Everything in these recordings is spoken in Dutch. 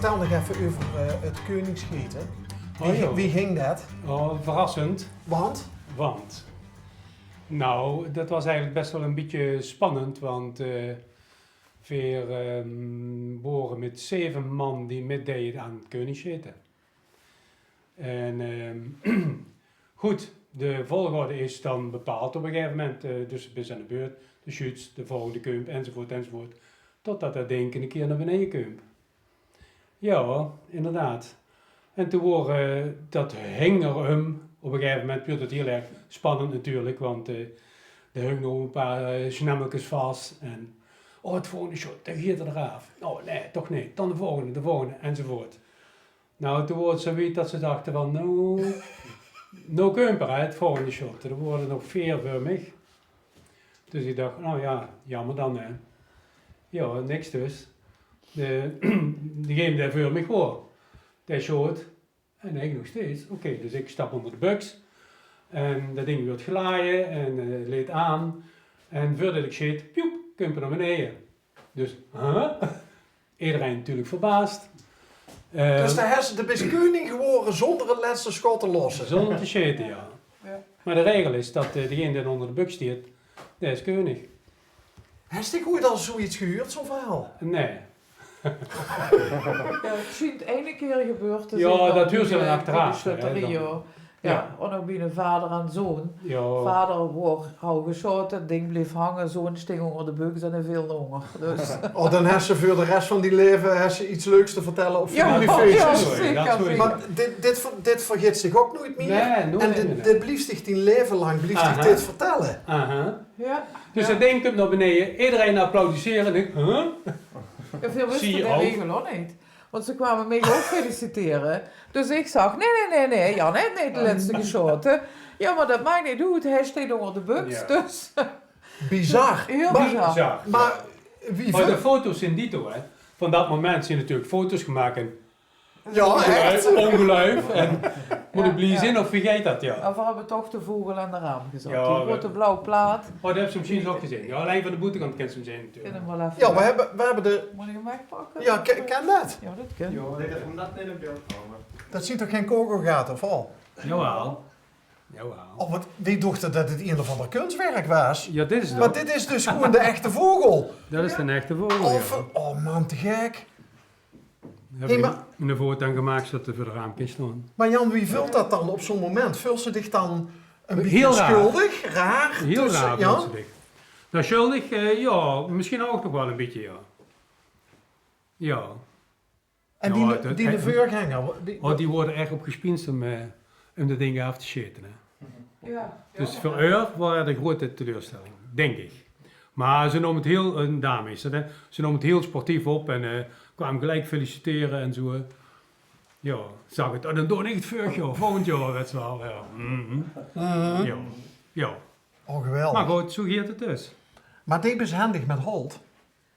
vertel nog even over het Koningsgieten. Oh, Wie ging dat? Oh, verrassend. Want? Nou, dat was eigenlijk best wel een beetje spannend, want we waren met 7 man die meededen aan het Koningsgieten. En goed, de volgorde is dan bepaald op een gegeven moment, dus bis aan de beurt, de shoots, de volgende kump, enzovoort, enzovoort. Totdat dat ding een keer naar beneden kump. Ja, inderdaad. En toen waren dat hing er op een gegeven moment werd het heel erg spannend natuurlijk, want er hing nog een paar snammeltjes vast en het volgende shot, dan giet er eraf. Oh nee, toch niet, dan de volgende, enzovoort. Nou, toen wordt het zoiets dat ze dachten van, no kumper, het volgende shot. Er worden nog 4 voor mij. Dus ik dacht, nou ja, jammer dan hè. Ja, niks dus. Degene die voor mij hoor, die shot. En ik nog steeds. Oké, dus ik stap onder de buks. En dat ding wordt gelaaien en leed aan. En voordat ik shit, piep, kumper naar beneden. Dus, iedereen natuurlijk verbaasd. Dus de is koning geworden zonder het laatste schot te lossen. Zonder te shitten, ja. Maar de regel is dat degene die onder de buk stiert, die is koning. Heeft ik ooit al zoiets gehuurd, zo'n verhaal? Nee. Ja, ik zie het ene keer gebeurd. Ja, dat huurt ze dan achteraf. Ja, en ook binnen vader en zoon. Ja. Vader wordt hou geschoten, het ding bleef hangen, zoon sting onder de buik en veel honger. Dus. Dan heeft ze voor de rest van die leven iets leuks te vertellen op Ja, familiefeestjes. zeker. Maar dit vergeet zich ook nooit meer. Nee, nooit en meer. dit blieft zich die leven lang, blieft zich dit vertellen. Ja. Dus dat ding komt naar beneden, iedereen applaudisseren. En ik, Ja, veel wisten Zie je de ook? regel ook niet. Want ze kwamen mij ook feliciteren. Dus ik zag, nee, Jan heeft niet de laatste geschoten. Ja, maar dat maakt niet uit, hij steekt onder de buks. Ja. Dus Bizar. heel Maar- bizar. Maar wie Maar de vindt... foto's in dito, hè. Van dat moment zijn natuurlijk foto's gemaakt en Ja, echt. ongeluif en moet ik blij zijn of vergeet dat, ja. En we hebben toch de vogel aan de raam gezet. Ja, Die grote blauwe plaat. Oh, dat heb ze misschien ook gezien. Ja, alleen van de boetekant kent ze hem zijn Ik natuurlijk. hem wel even. Ja, we hebben de... Moet ik hem wegpakken? Ja, ken dat? Ja, dat kan. Ik denk dat we dat in het beeld komen. Dat ziet toch geen kogelgaten of al? Jawel. Oh, wat, die dachten dat het een of ander kunstwerk was. Ja, dit is het Maar ook. dit is dus gewoon de echte vogel. Dat is de echte vogel, Oh, ja. oh man, te gek. Heb Hey, ik maar- een voortaan gemaakt zodat er voor de raampje staan. Maar Jan, wie vult dat dan op zo'n moment? Vult ze zich dan een beetje Heel raar. schuldig, raar? Heel tussen- raar, ja? mensen dicht. Nou, schuldig, ja, misschien ook nog wel een beetje, ja. Ja. En Ja, die de vuurganger, Die worden echt op gespinst om de dingen af te shitten, hè. Ja. Dus voor haar was de grote teleurstelling, denk ik. Maar ze nam het heel, een dame is dat, hè. Ze nam het heel sportief op en kwam gelijk feliciteren en zo. Ja, zag het. Dan doe ik het vorig jaar, volgend jaar, weet je wel. Ja. Ja. Ja. Oh, geweldig. Maar goed, zo gaat het dus. Maar die is handig met Holt.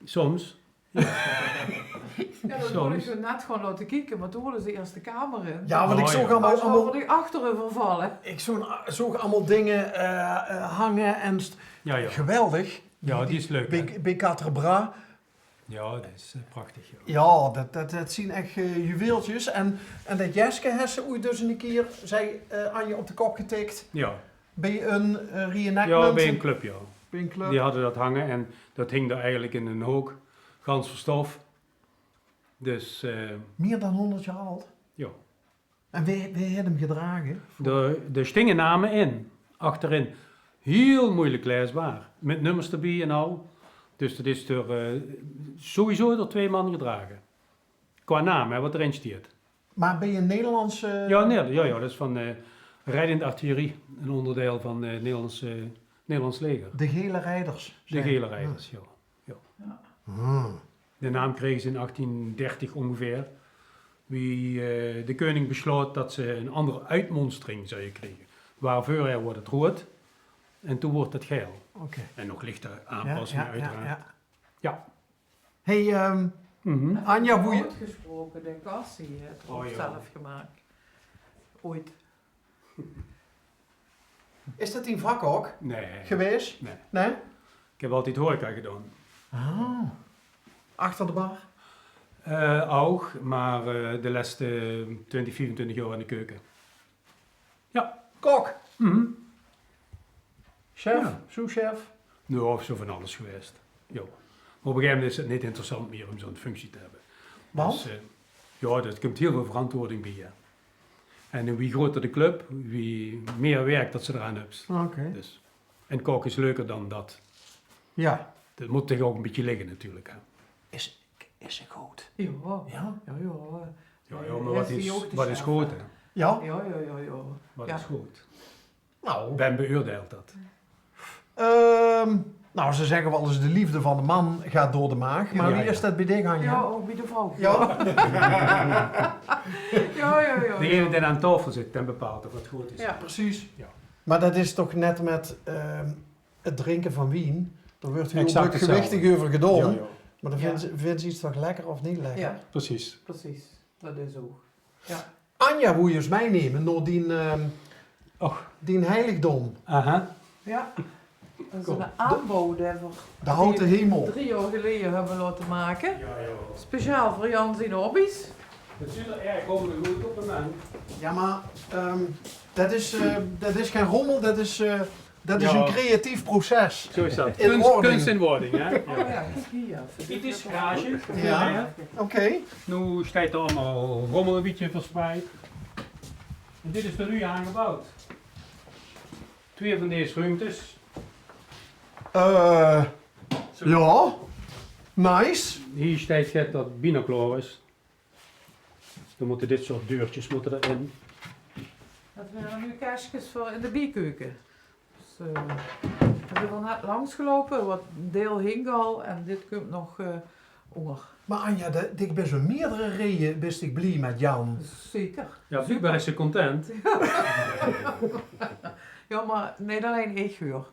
Soms. Ja, dat wilde ik zo net gewoon laten kijken, maar toen wilden ze eerst de kamer in. Ja, want ik Oh, zag ja. allemaal, Zo word ik achteren vervallen. ik zag allemaal dingen hangen en... Ja, ja. Geweldig. Ja, die is leuk, hè. Bij Quatre Bras. Ja, dat is prachtig, ja. Ja, dat zien echt juweeltjes. En dat Jeske heeft ze ooit dus een keer, zei Anje, op de kop getikt. Ja, Bij een reenactment. ja bij een club, ja. Bij een club. Die hadden dat hangen en dat hing daar eigenlijk in een hoek. Gans verstof. Dus, Meer dan 100 jaar oud. ja. En wie heeft hem gedragen? De stingen namen in, achterin. Heel moeilijk leesbaar. Met nummers erbij en al. Dus dat is door, sowieso door 2 man gedragen. Qua naam, hè, wat erin stiert. Maar ben je een Nederlandse... Ja, nee, ja, dat is van rijdende artillerie. Een onderdeel van het Nederlands leger. De gele rijders. De gele rijders, ja. Hmm. De naam kregen ze in 1830 ongeveer. Wie de koning besloot dat ze een andere uitmonstering zouden krijgen. Waarvoor wordt het rood en toen wordt het geel. Oké. En nog lichtere aanpassingen uiteraard. Ja. Hey, Anja, hoe je... Uitgesproken, de kassie, het Oh, wordt ja. zelf gemaakt. Ooit. Is dat in vak ook Nee. geweest? Nee. Nee? Ik heb altijd horeca gedaan. Ah. Achter de bar? Ook, maar de laatste 20, 24 jaar in de keuken. Kok, Mhm. chef, Ja. sous-chef. Nou, zo van alles geweest. Ja. Maar op een gegeven moment is het niet interessant meer om zo'n functie te hebben. Want? Dus, ja, er komt heel veel verantwoording bij je. En wie groter de club, wie meer werk dat ze eraan hebben. Oké. Dus. En koken is leuker dan dat. Ja. Dat moet tegen ook een beetje liggen natuurlijk. Hè. Is ze goed? Ja. Ja. Ja, Ja, maar wat is goed? Hè? Ja. Ja. Wat Ja. is goed? Nou, Ben beoordeelt dat. nou, ze zeggen wel eens de liefde van de man gaat door de maag. Maar Ja, wie ja. is dat bij dich, Anja? Ja, ook bij de vrouw. Ja. Ja. Degene die aan tafel zit, dan bepaalt of het goed is. Ja. Precies. Ja. Maar dat is toch net met het drinken van wien. Daar wordt heel Exact druk gewichtig over gedaan. Ja, ja. Maar dan vindt ze iets toch lekker of niet lekker? Ja, Precies. precies. Dat is ook. Ja. Anja wil je eens meenemen door die heiligdom. Aha. Ja. Dat is Kom. een aanbod hè, voor De houten hemel. 3 jaar geleden hebben we laten maken. Ja, ja. Speciaal voor Jan zijn hobby's. Het ziet er erg goed op de man. Ja, maar dat is geen rommel, dat is Ja. een creatief proces. Zo is dat. In wording. Kunst in wording, hè? Oh ja, kijk hier. Dit is garage. Ja. Oké. Nu staat er allemaal rommel een beetje verspreid. En dit is er nu aangebouwd. 2 van deze ruimtes. Ja. Nice. Hier staat het dat binoculair is. Dan moeten dit soort deurtjes erin. Dat zijn nu kastjes voor in de bierkeuken. Dus, we zijn er net langs gelopen, wat deel hing al en dit komt nog onder. Maar Anja, ik ben zo meerdere reden best ik blij met Jan. Dus zeker. Ja, blijkbaar is ze content. Ja, maar niet alleen ik hoor.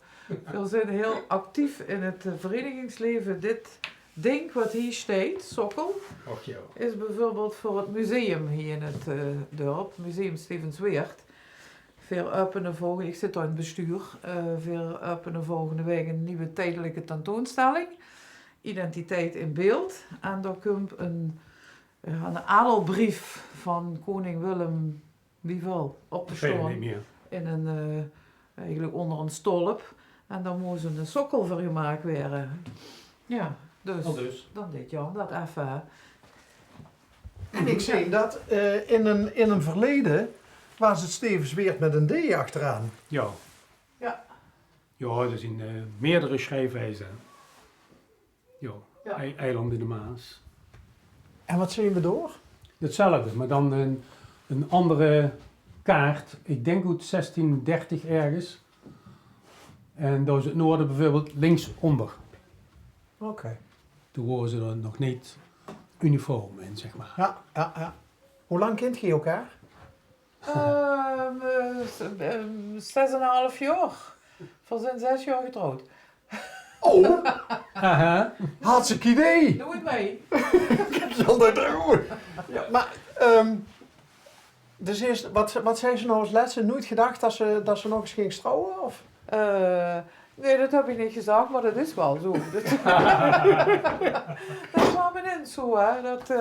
We zijn heel actief in het verenigingsleven. Dit ding wat hier staat, sokkel, Och joh. is bijvoorbeeld voor het museum hier in het dorp, Museum Stevensweert. Veel openen volgende, ik zit daar in het bestuur, veel openen volgende week een nieuwe tijdelijke tentoonstelling. Identiteit in beeld. En daar komt een adelbrief van koning Willem, wie wil, op te Dat weet ik niet staan. meer. In een, eigenlijk onder een stolp. En dan moest een sokkel voor gemaakt worden. Ja, dus, Al dus. dan deed Jan dat even. En ik zie dat in een verleden was het Stevensweert met een D achteraan. Ja. Ja. Ja, dat zijn meerdere schrijfwijzen. Ja. Ja. Eiland in de Maas. En wat zien we door? Hetzelfde, maar dan een andere kaart. Ik denk uit 1630 ergens. En daar is het noorden bijvoorbeeld linksonder. Oké. Toen waren ze er nog niet uniform in, zeg maar. Ja. Hoe lang kent je elkaar? 6,5 jaar. We zijn 6 jaar getrouwd. Oh, Haha. hartstikke idee. Doe het mee. Zonder doen. Ja, maar, dus eerst, wat zei ze nou als laatste? Nooit gedacht dat ze nog eens ging trouwen? Of? Nee, dat heb ik niet gezegd, maar dat is wel zo. Dat kwam in zo, hè. Dat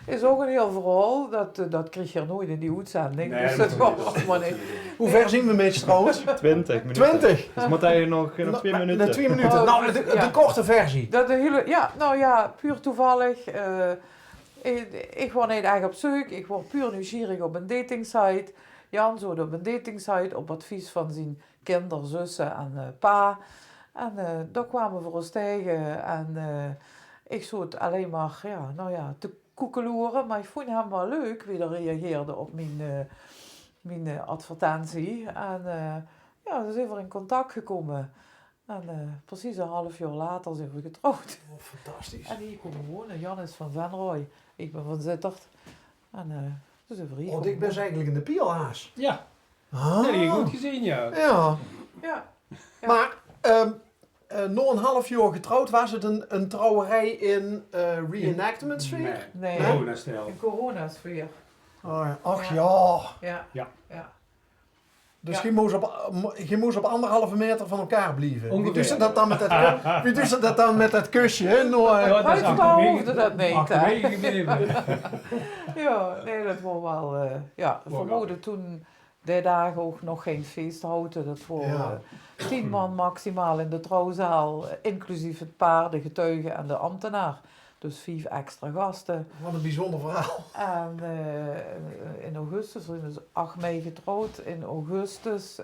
is ook een heel verhaal. Dat kreeg je nooit in die uitzending. Nee, dus dat dat was maar niet. Hoe ver zien we meest trouwens? 20 minuten. 20. Dus moet hij nog 2 minuten. Na 2 minuten. Oh, Nou, dus, de ja. korte versie. Dat de hele, ja, nou ja, puur toevallig. Ik word niet echt op zoek. Ik word puur nieuwsgierig op een datingsite. Jan zocht op een datingsite op advies van zijn kinderen, zussen en pa. En daar kwamen we voor ons tegen. En ik zocht alleen maar, ja, nou ja, te koekeloeren. Maar ik vond hem wel leuk wie er reageerde op mijn advertentie. En ja, dus zijn we in contact gekomen. En precies een half jaar later zijn we getrouwd. Oh, fantastisch. En hier komen wonen. Jan is van Venrooy. Ik ben van Zittert. En dus zijn we hier Oh, komen ik ben wonen. eigenlijk in de pielhaas. Ja, Ah. dat heb je goed gezien, ja. Ja. Ja. Ja. Maar na een half jaar getrouwd was het een trouwerij in reenactment sfeer? Nee, Nee? Corona-stijl. in coronasfeer. Oh, ja. Ach Ja. ja. Ja. Ja. Ja. Dus Ja. je moest op 1,5 meter van elkaar blijven. Wie Ongeveer. doet ze dat dan met dat, wie doet ze dat dan met dat kusje? Nou, Ja, dat is Buiten achterwege- hoefde dat niet, hè? achterwege gebleven. Ja, nee, dat was wel... ja, we Wel vermoeden toen die dagen ook nog geen feest houden. Dat voor Ja. 10 man maximaal in de trouwzaal, inclusief het paard, de getuige en de ambtenaar. Dus 5 extra gasten. wat een bijzonder verhaal. En in augustus, we zijn dus 8 mei getrouwd, in augustus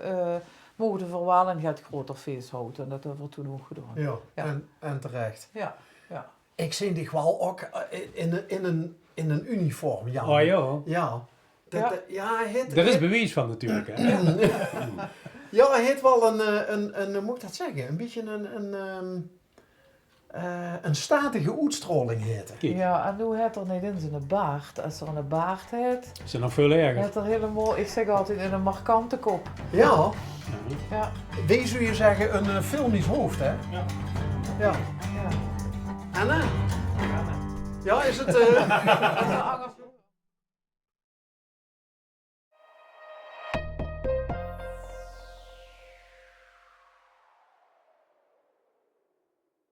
mogen de verwalen het groter feest houden. En dat hebben we toen ook gedaan. Ja, Ja. en terecht. Ja, ja. Ik zie dich wel ook in een uniform, Jan. Oh ja, Ja. er is bewijs van natuurlijk. Hè. Ja, hij heeft wel een moet ik dat zeggen, een beetje een statige uitstraling heet. Kijk, Ja, en nu heeft er niet in zijn baard. Als er een baard heeft, is er nog veel erger. heeft er helemaal, ik zeg altijd, in een markante kop. Ja, Ja, wie zou je zeggen een filmisch hoofd, hè? Ja. Ja. ja. Anna? Ja, is het... En de angst-